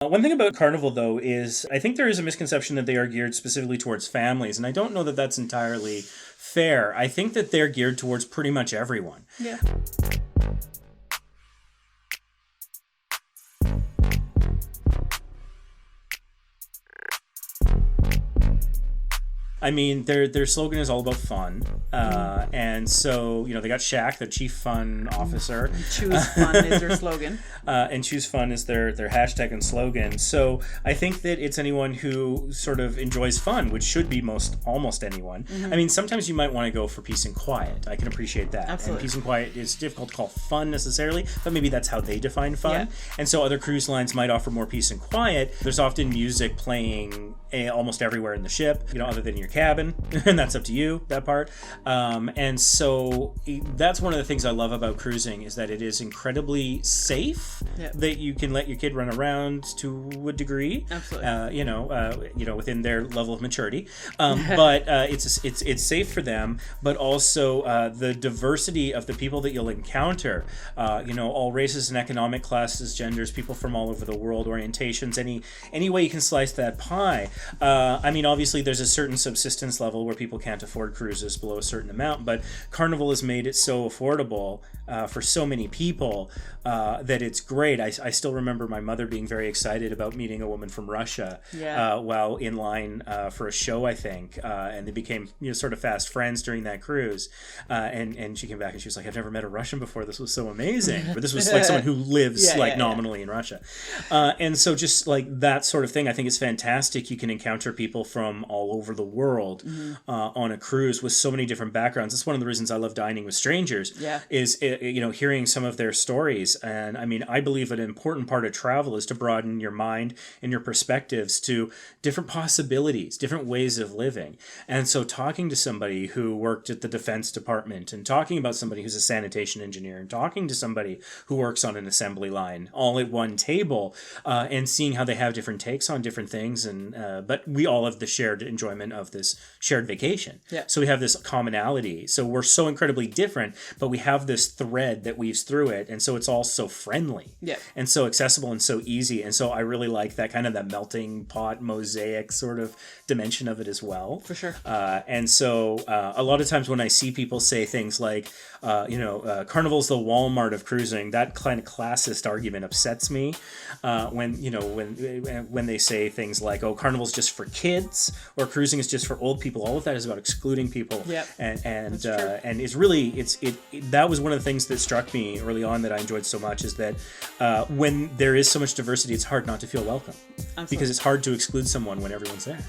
One thing about Carnival, though, is I think there is a misconception that they are geared specifically towards families, and I don't know that that's entirely fair. I think that they're geared towards pretty much everyone. Yeah. I mean, their slogan is all about fun. And so, they got Shaq, the chief fun officer. Choose fun is their slogan. And choose fun is their hashtag and slogan. So I think that it's anyone who sort of enjoys fun, which should be almost anyone. I mean, sometimes you might want to go for peace and quiet. I can appreciate that. Absolutely. And peace and quiet is difficult to call fun necessarily, but maybe that's how they define fun. Yeah. And so other cruise lines might offer more peace and quiet. There's often music playing almost everywhere in the ship, other than your cabin, and that's up to you, that part. And so that's one of the things I love about cruising, is that it is incredibly safe. Yep. That you can let your kid run around to a degree. Absolutely. Within their level of maturity. But it's safe for them, but also the diversity of the people that you'll encounter, all races and economic classes, genders, people from all over the world, orientations, any way you can slice that pie. I mean, obviously there's a certain subsistence level where people can't afford cruises below a certain amount, but Carnival has made it so affordable for so many people that it's great. I still remember my mother being very excited about meeting a woman from Russia while in line for a show, I think, and they became sort of fast friends during that cruise. And she came back and she was like, "I've never met a Russian before. This was so amazing." But this was like someone who lives nominally in Russia. And so just like that sort of thing, I think is fantastic. You can encounter people from all over the world on a cruise with so many different backgrounds. That's one of the reasons I love dining with strangers. Is hearing some of their stories. And I mean, I believe an important part of travel is to broaden your mind and your perspectives to different possibilities, different ways of living. And so talking to somebody who worked at the Defense Department, and talking about somebody who's a sanitation engineer, and talking to somebody who works on an assembly line all at one table, and seeing how they have different takes on different things. And but we all have the shared enjoyment of this shared vacation. So we have this commonality. So we're so incredibly different, but we have this thread that weaves through it. And so it's all so friendly and so accessible and so easy. And so I really like that kind of that melting pot mosaic sort of dimension of it as well. For sure. And so a lot of times when I see people say things like, Carnival's the Walmart of cruising, that kind of classist argument upsets me. When they say things like, "Oh, Carnival's just for kids," or "Cruising is just for old people," all of that is about excluding people. And it's really that was one of the things that struck me early on that I enjoyed so much, is that when there is so much diversity, it's hard not to feel welcome. Absolutely. Because it's hard to exclude someone when everyone's there.